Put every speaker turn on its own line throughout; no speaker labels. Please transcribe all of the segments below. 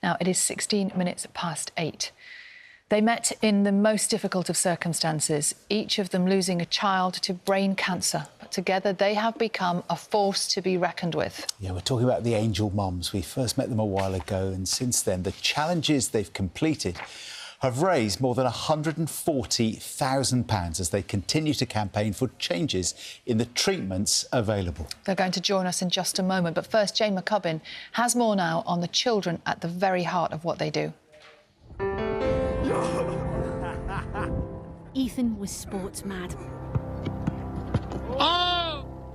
Now, it is 16 minutes past 8. They met in the most difficult of circumstances, each of them losing a child to brain cancer. But together they have become a force to be reckoned with.
Yeah, we're talking about the Angel Mums. We first met them a while ago, and since then, the challenges they've completed have raised more than £140,000 as they continue to campaign for changes in the treatments available.
They're going to join us in just a moment. But first, Jane McCubbin has more now on the children at the very heart of what they do.
Ethan was sports mad.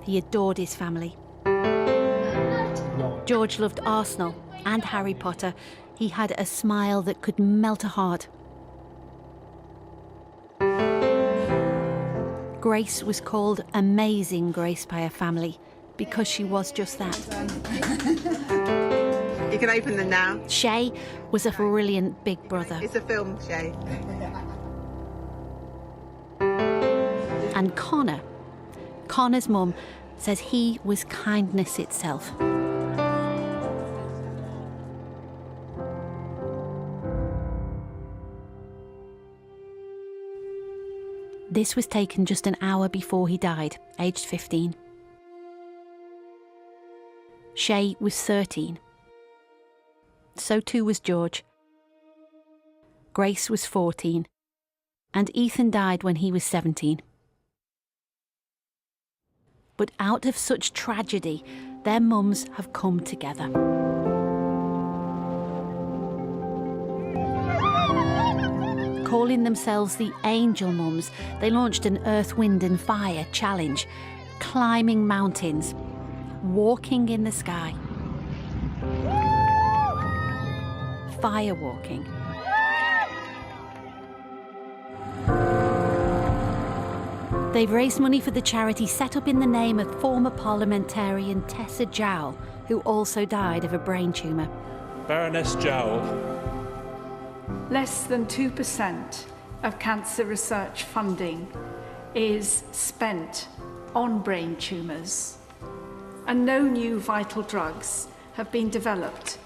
He adored his family. George loved Arsenal and Harry Potter. He had a smile that could melt a heart. Grace was called Amazing Grace by her family because she was just that.
You can open them now.
Shay was a brilliant big brother.
It's a film, Shay.
And Connor's mum says he was kindness itself. This was taken just an hour before he died, aged 15. Shay was 13. So too was George. Grace was 14. And Ethan died when he was 17. But out of such tragedy, their mums have come together. Calling themselves the Angel Mums, they launched an Earth, Wind and Fire challenge, climbing mountains, walking in the sky, fire walking. They've raised money for the charity set up in the name of former parliamentarian Tessa Jowell, who also died of a brain tumour.
Baroness Jowell.
Less than 2% of cancer research funding is spent on brain tumours, and no new vital drugs have been developed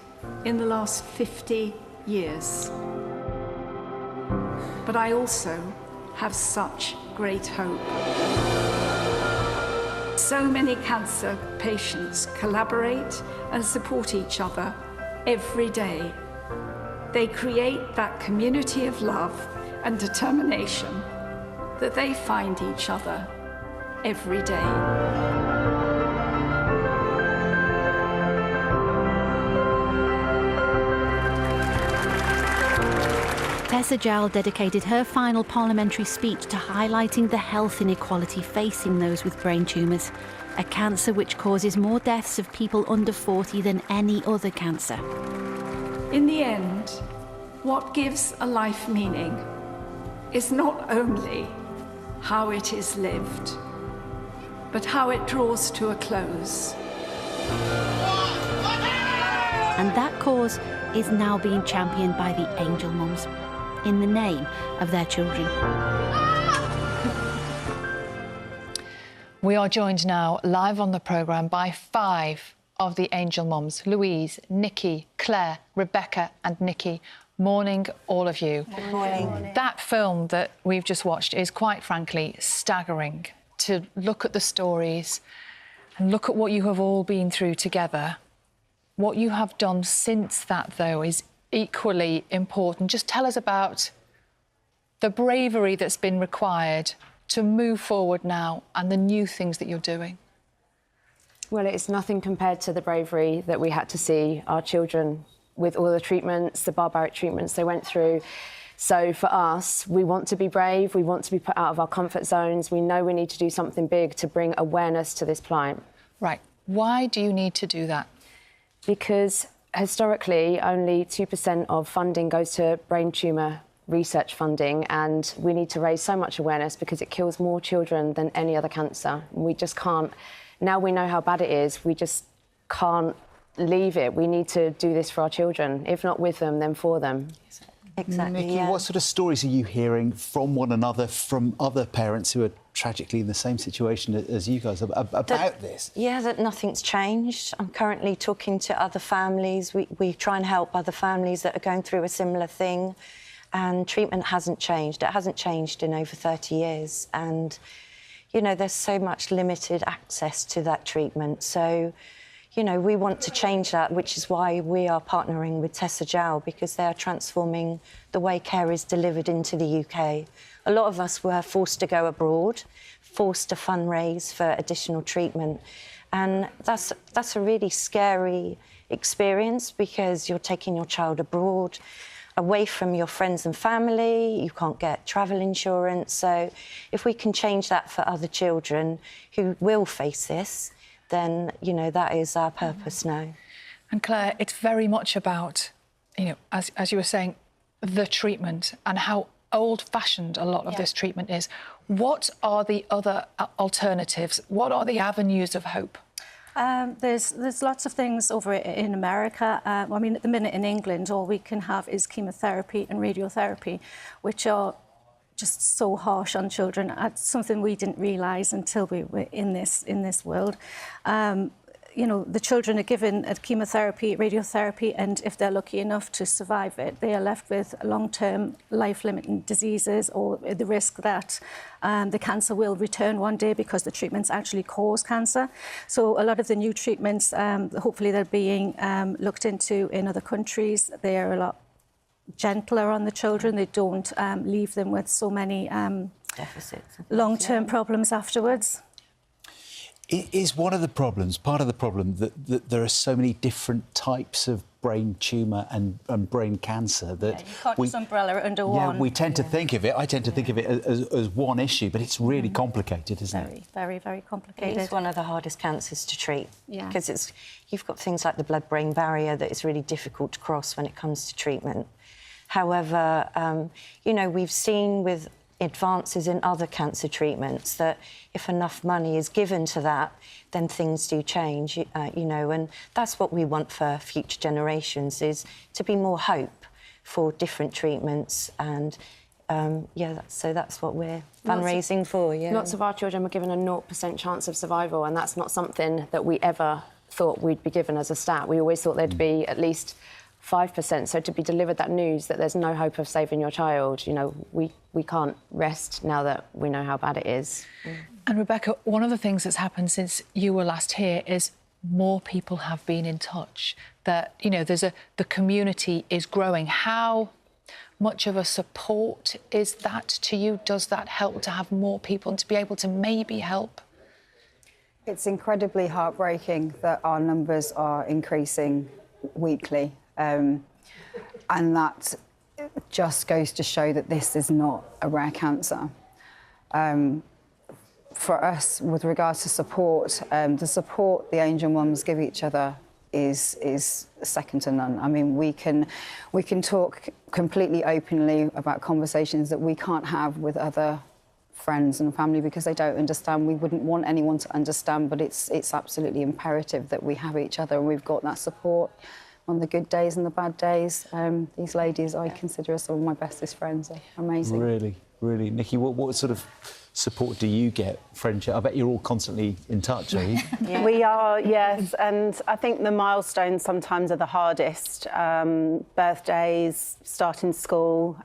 in the last 50 years. But I also have such great hope. So many cancer patients collaborate and support each other every day. They create that community of love and determination that they find each other every day.
Tessa Jowell dedicated her final parliamentary speech to highlighting the health inequality facing those with brain tumours, a cancer which causes more deaths of people under 40 than any other cancer.
In the end, what gives a life meaning is not only how it is lived, but how it draws to a close.
And that cause is now being championed by the Angel Mums in the name of their children.
We are joined now live on the programme by 5 of the Angel Mums: Louise, Nikki, Claire, Rebecca and Nikki. Morning, all of you.
Good morning.
That film that we've just watched is quite frankly staggering. To look at the stories and look at what you have all been through together. What you have done since that, though, is equally important. Just tell us about the bravery that's been required to move forward now and the new things that you're doing.
Well, it's nothing compared to the bravery that we had to see our children with all the treatments, the barbaric treatments they went through. So for us, we want to be brave, we want to be put out of our comfort zones. We know we need to do something big to bring awareness to this plight.
Right. Why do you need to do that?
Because historically, only 2% of funding goes to brain tumour research funding, and we need to raise so much awareness because it kills more children than any other cancer. We just can't, now we know how bad it is, we just can't leave it. We need to do this for our children, if not with them, then for them.
Exactly,
Nikki,
yeah.
what sort of stories are you hearing from one another, from other parents who are tragically in the same situation as you guys about this?
Yeah, that nothing's changed. I'm currently talking to other families. We try and help other families that are going through a similar thing, and treatment hasn't changed. It hasn't changed in over 30 years, and, you know, there's so much limited access to that treatment. So, you know, we want to change that, which is why we are partnering with Tessa Jowell, because they are transforming the way care is delivered into the UK. A lot of us were forced to go abroad, forced to fundraise for additional treatment. And that's a really scary experience, because you're taking your child abroad, away from your friends and family, you can't get travel insurance. So if we can change that for other children who will face this, then, you know, that is our purpose now.
And Claire, it's very much about, you know, as you were saying, the treatment and how old-fashioned a lot of this treatment is. What are the other alternatives? What are the avenues of hope?
There's lots of things over in America. I mean, at the minute in England, all we can have is chemotherapy and radiotherapy, which are just so harsh on children. It's something we didn't realise until we were in this world. You know, the children are given chemotherapy, radiotherapy, and if they're lucky enough to survive it, they are left with long-term life-limiting diseases, or the risk that the cancer will return one day because the treatments actually cause cancer. So a lot of the new treatments, hopefully they're being looked into in other countries. They are a lot gentler on the children. They don't leave them with so many
Deficits.
long-term problems afterwards.
It is one of the problems, part of the problem, that there are so many different types of brain tumour and brain cancer that
You can't just umbrella it under one.
Yeah, we tend to think of it, I tend to think of it as one issue, but it's really complicated, isn't it?
Very, very complicated.
It's one of the hardest cancers to treat,
Yeah.
because you've got things like the blood-brain barrier that is really difficult to cross when it comes to treatment. However, you know, we've seen with advances in other cancer treatments that if enough money is given to that, then things do change, you know, and that's what we want for future generations, is to be more hope for different treatments. And so that's what we're fundraising for. Yeah.
Lots of our children were given a 0% chance of survival, and that's not something that we ever thought we'd be given as a stat. We always thought there'd be at least 5%. So to be delivered that news that there's no hope of saving your child, you know, we can't rest now that we know how bad it is.
And Rebecca, one of the things that's happened since you were last here is more people have been in touch. That, you know, the community is growing. How much of a support is that to you? Does that help to have more people and to be able to maybe help?
It's incredibly heartbreaking that our numbers are increasing weekly. And that just goes to show that this is not a rare cancer. For us, with regards to support, the support the Angel Mums give each other is second to none. I mean, we can talk completely openly about conversations that we can't have with other friends and family because they don't understand. We wouldn't want anyone to understand, but it's absolutely imperative that we have each other, and we've got that support on the good days and the bad days. These ladies, I consider as some of my bestest friends. They're amazing.
Really, really. Nikki, what sort of support do you get, friendship? I bet you're all constantly in touch, are you?
Yeah. We are, yes, and I think the milestones sometimes are the hardest. Birthdays, starting school.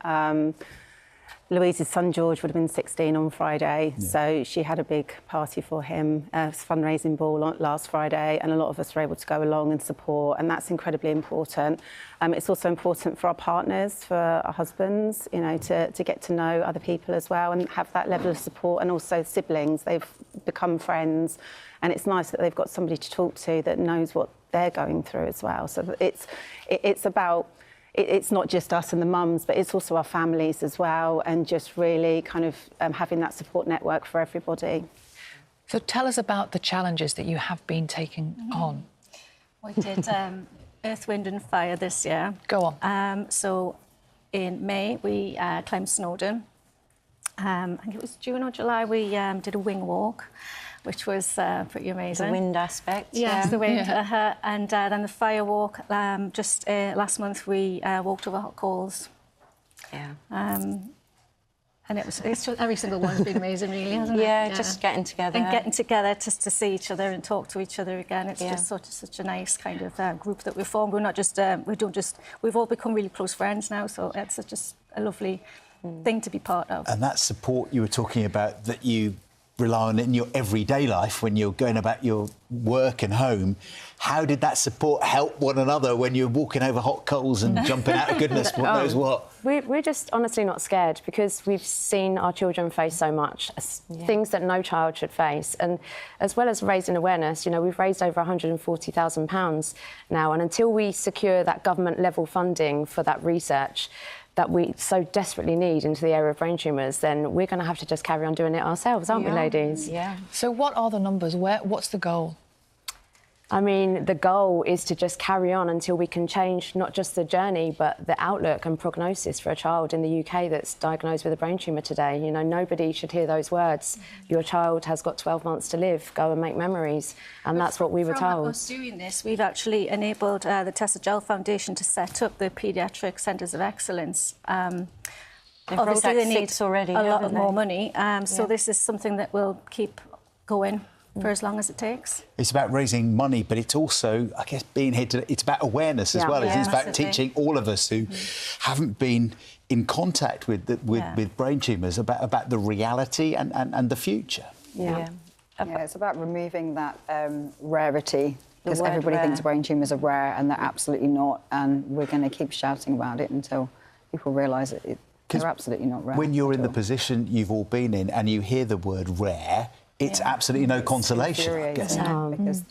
Louise's son George would have been 16 on Friday, so she had a big party for him, a fundraising ball last Friday, and a lot of us were able to go along and support, and that's incredibly important. It's also important for our partners, for our husbands, you know, to get to know other people as well and have that level of support, and also siblings. They've become friends, and it's nice that they've got somebody to talk to that knows what they're going through as well. So it's about... It's not just us and the mums, but it's also our families as well, and just really kind of having that support network for everybody.
So tell us about the challenges that you have been taking on.
We did Earth, Wind and Fire this year.
Go on.
So in May, we climbed Snowdon. I think it was June or July, we did a wing walk, which was pretty amazing.
The wind aspect.
Yes, the wind. And then the fire walk. Just last month, we walked over hot coals.
Yeah.
And it's just, every single one's been amazing, really, hasn't it?
Yeah, just getting together.
And getting together just to see each other and talk to each other again. It's just such a nice kind of group that we've formed. We're not just, we've all become really close friends now, so it's just a lovely thing to be part of.
And that support you were talking about that you rely on in your everyday life when you're going about your work and home, how did that support help one another when you're walking over hot coals and jumping out of goodness knows what?
We're just honestly not scared because we've seen our children face so much, things that no child should face. And as well as raising awareness, you know, we've raised over £140,000 now. And until we secure that government level funding for that research that we so desperately need into the area of brain tumours, then we're going to have to just carry on doing it ourselves, aren't we, ladies?
Yeah. So what are the numbers? What's the goal?
I mean, the goal is to just carry on until we can change not just the journey, but the outlook and prognosis for a child in the UK that's diagnosed with a brain tumour today. You know, nobody should hear those words. Your child has got 12 months to live. Go and make memories. And that's what we were told.
From us doing this, we've actually enabled the Tessa Gell Foundation to set up the Paediatric Centres of Excellence. Obviously, they need
already,
a lot more money. So this is something that will keep going for as long as it takes.
It's about raising money, but it's also, I guess, being here today, it's about awareness as well. It's about teaching all of us who haven't been in contact with brain tumours about the reality and the future.
Yeah, it's about removing that rarity, because everybody thinks brain tumours are rare and they're absolutely not, and we're going to keep shouting about it until people realise that they're absolutely not rare.
When you're in the position you've all been in and you hear the word rare, it's absolutely no consolation, I guess.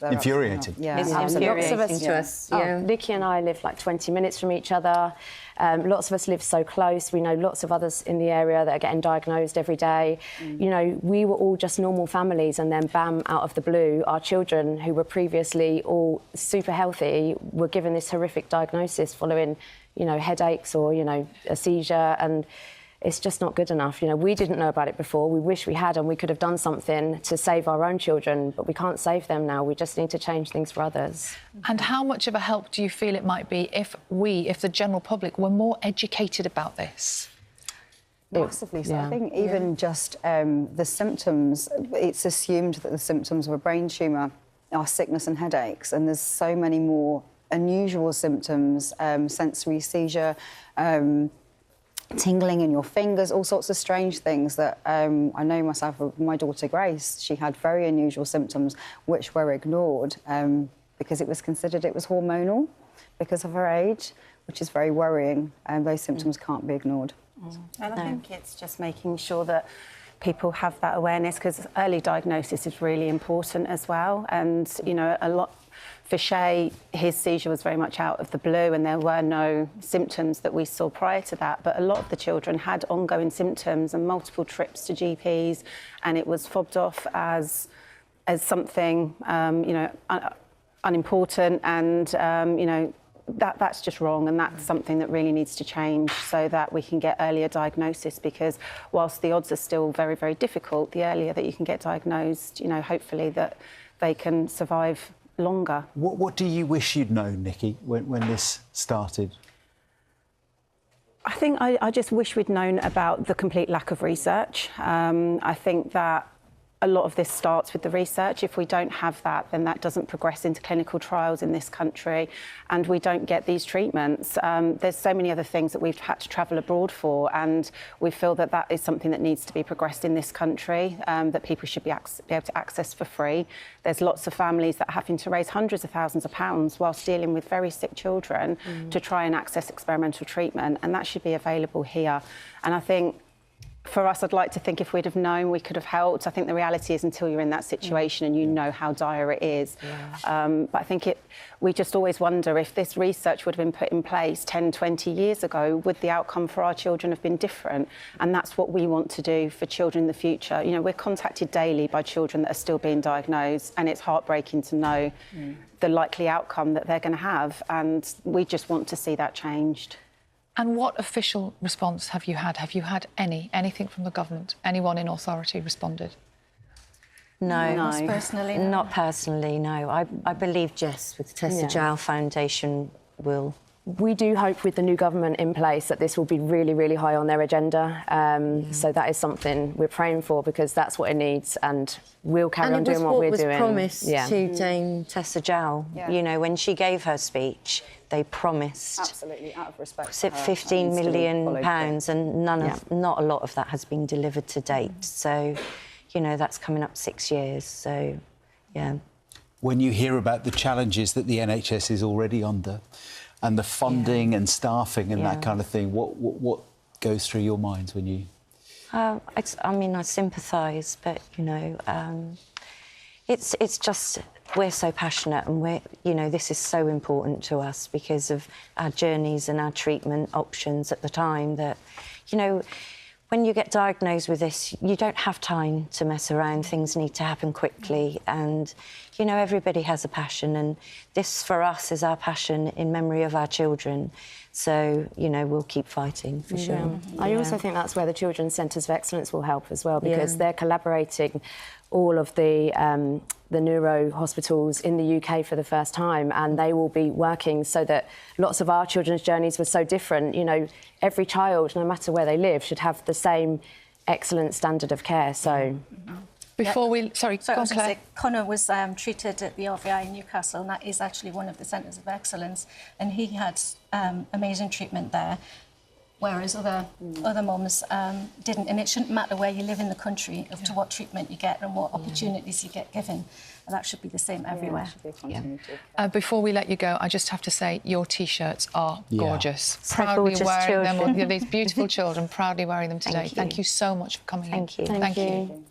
Infuriating.
Yeah, it's infuriating to us. Nikki and I live like 20 minutes from each other. Lots of us live so close. We know lots of others in the area that are getting diagnosed every day. You know, we were all just normal families, and then bam, out of the blue, our children, who were previously all super healthy, were given this horrific diagnosis following, you know, headaches or, you know, a seizure, and it's just not good enough. You know, we didn't know about it before. We wish we had, and we could have done something to save our own children, but we can't save them now. We just need to change things for others.
And how much of a help do you feel it might be if the general public were more educated about this?
Massively so. I think even just the symptoms, it's assumed that the symptoms of a brain tumour are sickness and headaches, and there's so many more unusual symptoms, sensory seizure, tingling in your fingers, all sorts of strange things that I know myself, my daughter Grace, she had very unusual symptoms which were ignored because it was considered it was hormonal because of her age, which is very worrying, and those symptoms can't be ignored.
And I think it's just making sure that people have that awareness, because early diagnosis is really important as well. And, you know, a lot for Shay, his seizure was very much out of the blue and there were no symptoms that we saw prior to that. But a lot of the children had ongoing symptoms and multiple trips to GPs, and it was fobbed off as something, you know, unimportant, and, you know, that's just wrong, and that's something that really needs to change so that we can get earlier diagnosis, because whilst the odds are still very, very difficult, the earlier that you can get diagnosed, you know, hopefully that they can survive longer.
What do you wish you'd known, Nikki, when this started?
I think I just wish we'd known about the complete lack of research. I think that a lot of this starts with the research. If we don't have that, then that doesn't progress into clinical trials in this country, and we don't get these treatments. There's so many other things that we've had to travel abroad for, and we feel that that is something that needs to be progressed in this country, that people should be able to access for free. There's lots of families that are having to raise hundreds of thousands of pounds whilst dealing with very sick children to try and access experimental treatment, and that should be available here. And I think, for us, I'd like to think if we'd have known, we could have helped. I think the reality is until you're in that situation and you know how dire it is. But I think we just always wonder if this research would have been put in place 10, 20 years ago, would the outcome for our children have been different? And that's what we want to do for children in the future. You know, we're contacted daily by children that are still being diagnosed, and it's heartbreaking to know the likely outcome that they're going to have. And we just want to see that changed.
And what official response have you had? Have you had anything from the government? Anyone in authority responded?
No.
Not personally, no.
Not personally, no. I believe Jess with the Tessa Gell Foundation will
we do hope with the new government in place that this will be really, really high on their agenda. So that is something we're praying for, because that's what it needs, and we'll carry on doing what we're doing.
And it was promised to Dame Tessa Jowell. You know, when she gave her speech, they promised.
Absolutely, out of respect.
Was it £15 million, and not a lot of that has been delivered to date. So, you know, that's coming up 6 years. So, yeah.
When you hear about the challenges that the NHS is already under, and the funding and staffing and that kind of thing, what goes through your minds when you?
I mean, I sympathise, but you know, it's just we're so passionate, and this is so important to us because of our journeys and our treatment options at the time. That, you know, when you get diagnosed with this, you don't have time to mess around. Things need to happen quickly, and you know, everybody has a passion, and this for us is our passion in memory of our children. So, you know, we'll keep fighting for sure.
I also think that's where the Children's Centres of Excellence will help as well, because they're collaborating all of the neuro hospitals in the UK for the first time, and they will be working so that lots of our children's journeys were so different. You know, every child, no matter where they live, should have the same excellent standard of care. So.
Before we... Sorry,
So
go on, Claire.
Conor was treated at the RVI in Newcastle, and that is actually one of the centres of excellence, and he had amazing treatment there, whereas other mums didn't. And it shouldn't matter where you live in the country as to what treatment you get and what opportunities you get given. And that should be the same everywhere.
Before we let you go, I just have to say your T-shirts are gorgeous.
So
Proudly
gorgeous
wearing
children.
them, these beautiful children, proudly wearing them today. Thank you so much for coming in.
Thank you.
Thank you.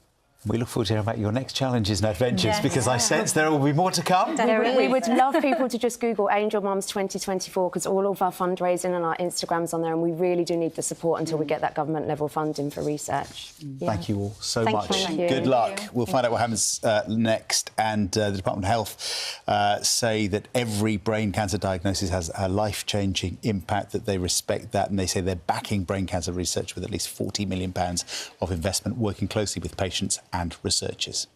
We look forward to hearing about your next challenges and adventures, because I sense there will be more to come.
We would love people to just Google Angel Mums 2024, because all of our fundraising and our Instagram's on there, and we really do need the support until we get that government level funding for research.
Thank you all so
Thank
much.
you.
Good luck. We'll find out what happens next. And the Department of Health say that every brain cancer diagnosis has a life-changing impact, that they respect that, and they say they're backing brain cancer research with at least £40 million of investment, working closely with patients and researchers.